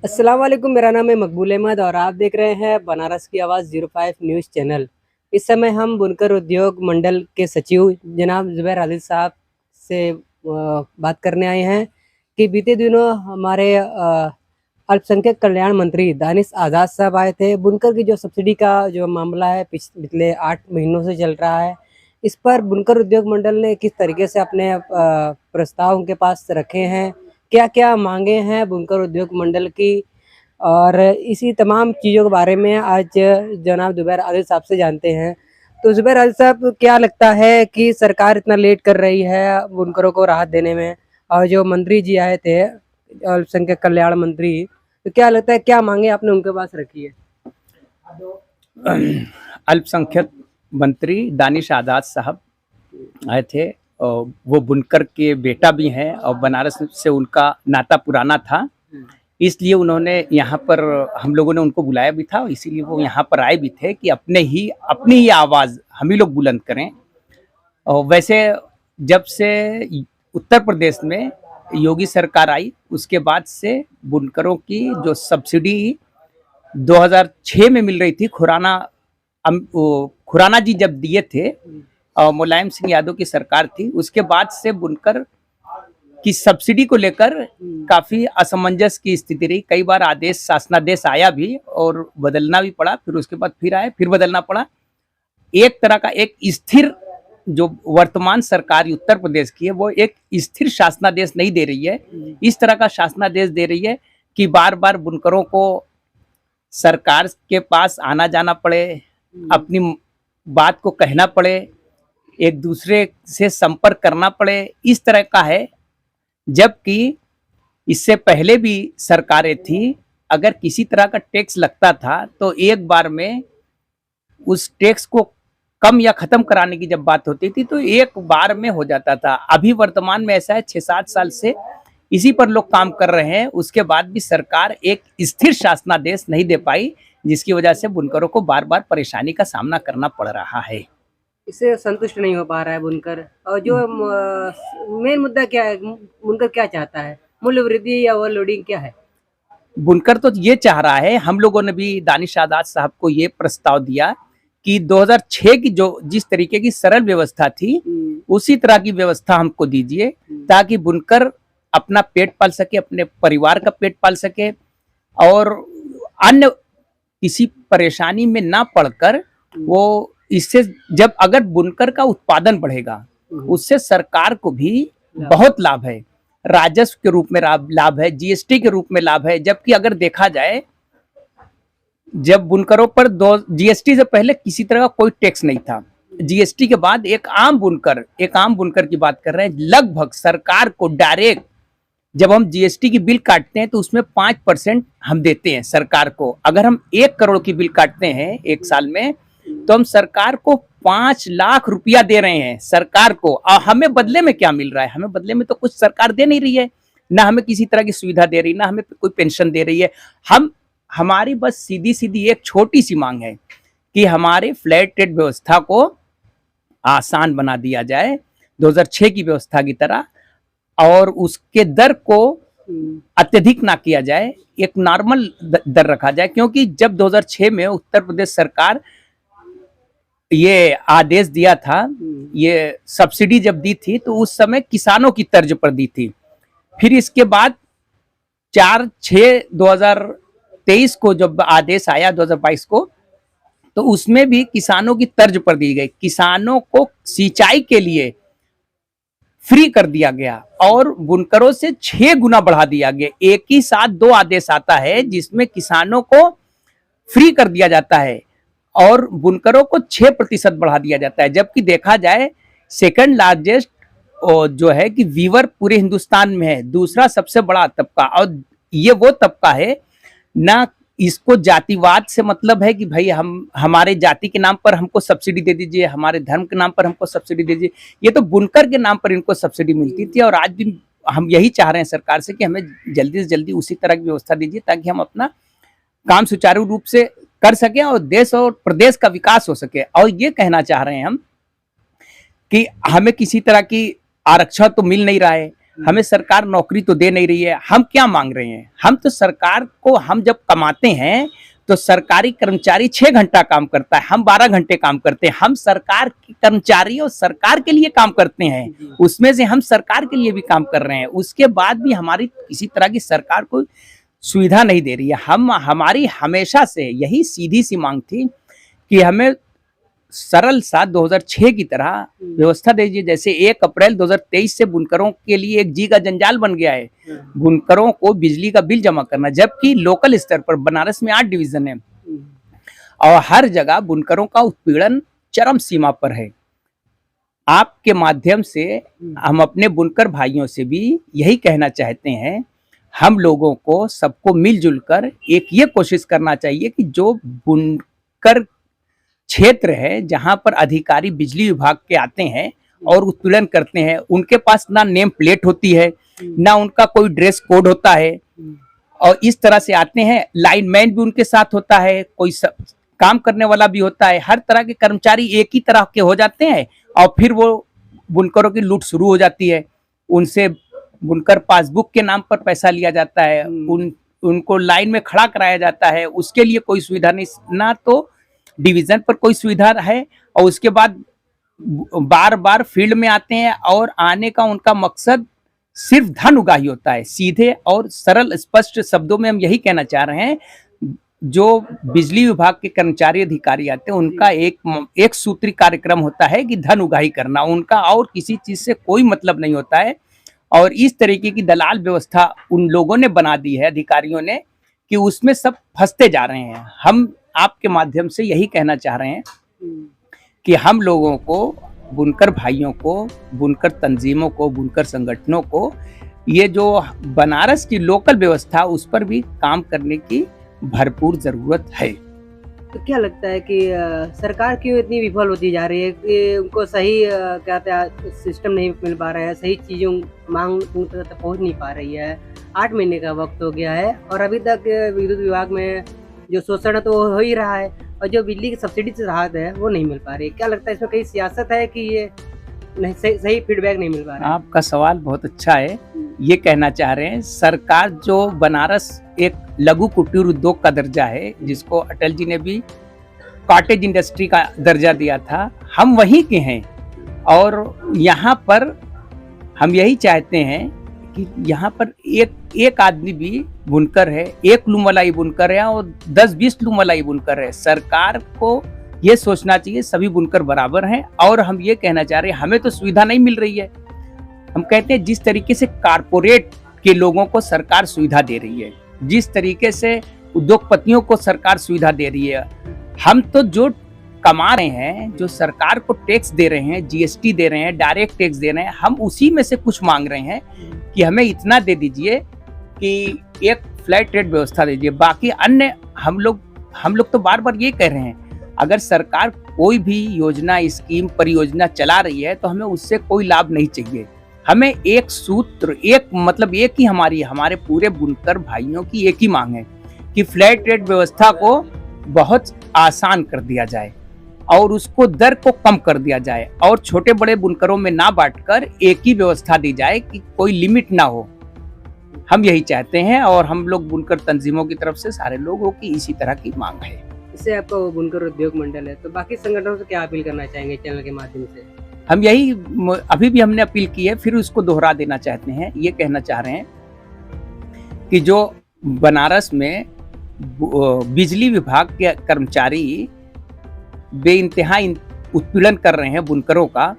अस्सलाम वालेकुम। मेरा नाम है मकबूल अहमद और आप देख रहे हैं बनारस की आवाज़ 05 न्यूज़ चैनल। इस समय हम बुनकर उद्योग मंडल के सचिव जनाब ज़ुबैर आदिल साहब से बात करने आए हैं कि बीते दिनों हमारे अल्पसंख्यक कल्याण मंत्री दानिश आज़ाद साहब आए थे। बुनकर की जो सब्सिडी का जो मामला है पिछले 8 महीनों से चल रहा है, इस पर बुनकर उद्योग मंडल ने किस तरीके से अपने प्रस्ताव उनके पास रखे हैं, क्या-क्या मांगे हैं बुनकर उद्योग मंडल की, और इसी तमाम चीज़ों के बारे में आज जनाब ज़ुबैर आदिल साहब से जानते हैं। तो ज़ुबैर आदिल साहब, क्या लगता है कि सरकार इतना लेट कर रही है बुनकरों को राहत देने में, और जो मंत्री जी आए थे अल्पसंख्यक कल्याण मंत्री, तो क्या लगता है क्या मांगे आपने उनके पास रखी है? अल्पसंख्यक मंत्री दानिश आज़ाद साहब आए थे और वो बुनकर के बेटा भी हैं और बनारस से उनका नाता पुराना था, इसलिए उन्होंने यहाँ पर हम लोगों ने उनको बुलाया भी था, इसीलिए वो यहाँ पर आए भी थे कि अपनी ही आवाज़ हम ही लोग बुलंद करें। और वैसे जब से उत्तर प्रदेश में योगी सरकार आई उसके बाद से बुनकरों की जो सब्सिडी 2006 में मिल रही थी, खुराना जी जब दिए थे और मुलायम सिंह यादव की सरकार थी, उसके बाद से बुनकर की सब्सिडी को लेकर काफी असमंजस की स्थिति रही। कई बार आदेश शासनादेश आया भी और बदलना भी पड़ा, फिर उसके बाद फिर आए, फिर बदलना पड़ा। एक तरह का एक स्थिर जो वर्तमान सरकार उत्तर प्रदेश की है वो एक स्थिर शासनादेश नहीं दे रही है। इस तरह का शासनादेश दे रही है कि बार बार बुनकरों को सरकार के पास आना जाना पड़े, अपनी बात को कहना पड़े, एक दूसरे से संपर्क करना पड़े, इस तरह का है। जबकि इससे पहले भी सरकारें थी, अगर किसी तरह का टैक्स लगता था तो एक बार में उस टैक्स को कम या खत्म कराने की जब बात होती थी तो एक बार में हो जाता था। अभी वर्तमान में ऐसा है 6-7 साल से इसी पर लोग काम कर रहे हैं, उसके बाद भी सरकार एक स्थिर शासनादेश नहीं दे पाई, जिसकी वजह से बुनकरों को बार बार परेशानी का सामना करना पड़ रहा है। इससे संतुष्ट नहीं हो पा रहा है बुनकर, और जो मेन मुद्दा क्या है, बुनकर क्या चाहता है, मूल्य वृद्धि या ओवरलोडिंग क्या है? बुनकर तो ये चाह रहा है, हम लोगों ने भी दानिश आज़ाद साहब को ये प्रस्ताव दिया कि 2006 की जो जिस तरीके की सरल व्यवस्था थी उसी तरह की व्यवस्था हमको दीजिए, ताकि बुनकर अपना पेट पाल सके, अपने परिवार का पेट पाल सके और अन्य किसी परेशानी में ना पड़कर वो इससे जब अगर बुनकर का उत्पादन बढ़ेगा उससे सरकार को भी बहुत लाभ है, राजस्व के रूप में लाभ है, जीएसटी के रूप में लाभ है। जबकि अगर देखा जाए जब बुनकरों पर जीएसटी से पहले किसी तरह का कोई टैक्स नहीं था, जीएसटी के बाद एक आम बुनकर की बात कर रहे हैं, लगभग सरकार को डायरेक्ट जब हम जीएसटी की बिल काटते हैं तो उसमें 5% हम देते हैं सरकार को। अगर हम 1 करोड़ की बिल काटते हैं एक साल में तो हम सरकार को 5 लाख रुपया दे रहे हैं सरकार को, और हमें बदले में क्या मिल रहा है? हमें बदले में तो कुछ सरकार दे नहीं रही है, ना हमें किसी तरह की सुविधा दे रही, ना हमें कोई पेंशन दे रही है। हमारी बस सीधी एक छोटी सी मांग है कि हमारे फ्लैट रेट व्यवस्था को आसान बना दिया जाए 2006 की व्यवस्था की तरह, और उसके दर को अत्यधिक ना किया जाए, एक नॉर्मल दर रखा जाए। क्योंकि जब 2006 में उत्तर प्रदेश सरकार ये आदेश दिया था, ये सब्सिडी जब दी थी तो उस समय किसानों की तर्ज पर दी थी। फिर इसके बाद 4/6/2023 को जब आदेश आया 2022 को, तो उसमें भी किसानों की तर्ज पर दी गई, किसानों को सिंचाई के लिए फ्री कर दिया गया और बुनकरों से 6 गुना बढ़ा दिया गया। एक ही साथ 2 आदेश आता है जिसमें किसानों को फ्री कर दिया जाता है और बुनकरों को 6% बढ़ा दिया जाता है। जबकि देखा जाए सेकंड लार्जेस्ट जो है कि वीवर पूरे हिंदुस्तान में है, दूसरा सबसे बड़ा तबका, और ये वो तबका है ना, इसको जातिवाद से मतलब है कि भाई हमारे जाति के नाम पर हमको सब्सिडी दे दीजिए, हमारे धर्म के नाम पर हमको सब्सिडी दे दीजिए। ये तो बुनकर के नाम पर इनको सब्सिडी मिलती थी, और आज भी हम यही चाह रहे हैं सरकार से कि हमें जल्दी से जल्दी उसी तरह की व्यवस्था दीजिए ताकि हम अपना काम सुचारू रूप से कर सकें और देश और प्रदेश का विकास हो सके। और ये कहना चाह रहे हैं हम कि हमें किसी तरह की आरक्षण तो मिल नहीं रहा है, हमें सरकार नौकरी तो दे नहीं रही है। हम क्या मांग रहे हैं? हम तो सरकार को, हम जब कमाते हैं तो सरकारी कर्मचारी 6 घंटा काम करता है, हम 12 घंटे काम करते हैं। हम सरकार के कर्मचारी और सरकार के लिए काम करते हैं, उसमें से हम सरकार के लिए भी काम कर रहे हैं। उसके बाद भी हमारी किसी तरह की सरकार कोई सुविधा नहीं दे रही है। हमारी हमेशा से यही सीधी सी मांग थी कि हमें सरल सा 2006 की तरह व्यवस्था दीजिए। जैसे 1 अप्रैल 2023 से बुनकरों के लिए एक जी का जंजाल बन गया है, बुनकरों को बिजली का बिल जमा करना, जबकि लोकल स्तर पर बनारस में 8 डिवीजन है और हर जगह बुनकरों का उत्पीड़न चरम सीमा पर है। आपके माध्यम से हम अपने बुनकर भाइयों से भी यही कहना चाहते हैं, हम लोगों को सबको मिलजुल कर एक ये कोशिश करना चाहिए कि जो बुनकर क्षेत्र है जहां पर अधिकारी बिजली विभाग के आते हैं और उत्पीड़न करते हैं, उनके पास ना नेम प्लेट होती है, ना उनका कोई ड्रेस कोड होता है और इस तरह से आते हैं। लाइनमैन भी उनके साथ होता है, कोई काम करने वाला भी होता है, हर तरह के कर्मचारी एक ही तरह के हो जाते हैं और फिर वो बुनकरों की लूट शुरू हो जाती है। उनसे बुनकर पासबुक के नाम पर पैसा लिया जाता है, उनको लाइन में खड़ा कराया जाता है, उसके लिए कोई सुविधा नहीं, ना तो डिवीजन पर कोई सुविधा है और उसके बाद बार बार फील्ड में आते हैं और आने का उनका मकसद सिर्फ धन उगाही होता है। सीधे और सरल स्पष्ट शब्दों में हम यही कहना चाह रहे हैं, जो बिजली विभाग के कर्मचारी अधिकारी आते हैं उनका एक सूत्री कार्यक्रम होता है कि धन उगाही करना, उनका और किसी चीज से कोई मतलब नहीं होता है। और इस तरीके की दलाल व्यवस्था उन लोगों ने बना दी है, अधिकारियों ने, कि उसमें सब फंसते जा रहे हैं। हम आपके माध्यम से यही कहना चाह रहे हैं कि हम लोगों को, बुनकर भाइयों को, बुनकर तंजीमों को, बुनकर संगठनों को ये जो बनारस की लोकल व्यवस्था उस पर भी काम करने की भरपूर जरूरत है। तो क्या लगता है कि सरकार क्यों इतनी विफल होती जा रही है कि उनको सही क्या सिस्टम नहीं मिल पा रहा है, सही चीज़ों मांग तक पहुंच नहीं पा रही है। 8 महीने का वक्त हो गया है और अभी तक विद्युत विभाग में जो शोषण है तो हो ही रहा है और जो बिजली की सब्सिडी से राहत है वो नहीं मिल पा रही। क्या लगता है इसमें कहीं सियासत है कि ये नहीं, सही फीडबैक नहीं मिल पा रहा है? आपका सवाल बहुत अच्छा है। ये कहना चाह रहे हैं, सरकार जो बनारस एक लघु कुटीर उद्योग का दर्जा है, जिसको अटल जी ने भी कॉटेज इंडस्ट्री का दर्जा दिया था, हम वहीं के हैं और यहाँ पर हम यही चाहते हैं कि यहाँ पर एक आदमी भी बुनकर है, एक लूम मलाई बुनकर है और 10-20 लूम मलाई बुनकर है। सरकार को ये सोचना चाहिए सभी बुनकर बराबर हैं। और हम ये कहना चाह रहे हैं, हमें तो सुविधा नहीं मिल रही है। हम कहते हैं जिस तरीके से कारपोरेट के लोगों को सरकार सुविधा दे रही है, जिस तरीके से उद्योगपतियों को सरकार सुविधा दे रही है, हम तो जो कमा रहे हैं, जो सरकार को टैक्स दे रहे हैं, जीएसटी दे रहे हैं, डायरेक्ट टैक्स दे रहे हैं, हम उसी में से कुछ मांग रहे हैं कि हमें इतना दे दीजिए कि एक फ्लैट रेट व्यवस्था दीजिए। बाकी अन्य हम लोग तो बार बार ये कह रहे हैं, अगर सरकार कोई भी योजना, स्कीम, परियोजना चला रही है तो हमें उससे कोई लाभ नहीं चाहिए। हमें एक सूत्र, एक ही हमारे पूरे बुनकर भाइयों की एक ही मांग है कि फ्लैट रेट व्यवस्था को बहुत आसान कर दिया जाए और उसको दर को कम कर दिया जाए और छोटे बड़े बुनकरों में ना बांटकर एक ही व्यवस्था दी जाए कि कोई लिमिट ना हो। हम यही चाहते हैं और हम लोग बुनकर तंजीमों की तरफ से सारे लोगों की इसी तरह की मांग है। इससे आपका बुनकर उद्योग मंडल है, तो बाकी संगठनों से क्या अपील करना चाहेंगे चैनल के माध्यम से? हम यही अभी भी हमने अपील की है, फिर उसको दोहरा देना चाहते हैं। ये कहना चाह रहे हैं कि जो बनारस में बिजली विभाग के कर्मचारी बेइंतहा उत्पीड़न कर रहे हैं बुनकरों का,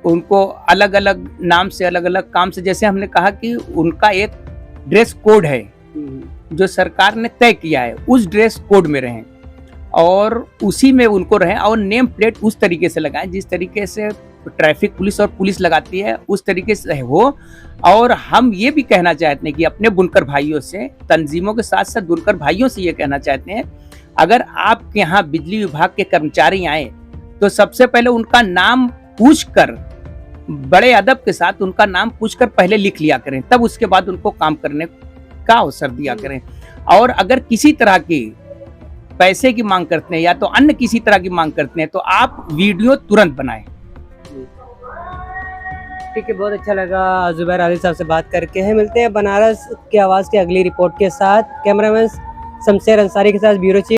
उनको अलग अलग नाम से, अलग अलग काम से, जैसे हमने कहा कि उनका एक ड्रेस कोड है जो सरकार ने तय किया है, उस ड्रेस कोड में रहें और उसी में उनको रहें और नेम प्लेट उस तरीके से लगाएं जिस तरीके से ट्रैफिक पुलिस और पुलिस लगाती है, उस तरीके से हो। और हम ये भी कहना चाहते हैं कि अपने बुनकर भाइयों से, तंजीमों के साथ साथ बुनकर भाइयों से ये कहना चाहते हैं, अगर आपके यहाँ बिजली विभाग के कर्मचारी आए तो सबसे पहले उनका नाम पूछकर, बड़े अदब के साथ उनका नाम पूछकर पहले लिख लिया करें, तब उसके बाद उनको काम करने का अवसर दिया करें। और अगर किसी तरह की पैसे की मांग करते हैं या तो अन्य किसी तरह की मांग करते हैं तो आप वीडियो तुरंत बनाएं। ठीक है, बहुत अच्छा लगा जुबैर आदिल साहब से बात करके। है मिलते हैं बनारस की आवाज़ की अगली रिपोर्ट के साथ। कैमरामैन शमशेर अंसारी के साथ ब्यूरो चीफ।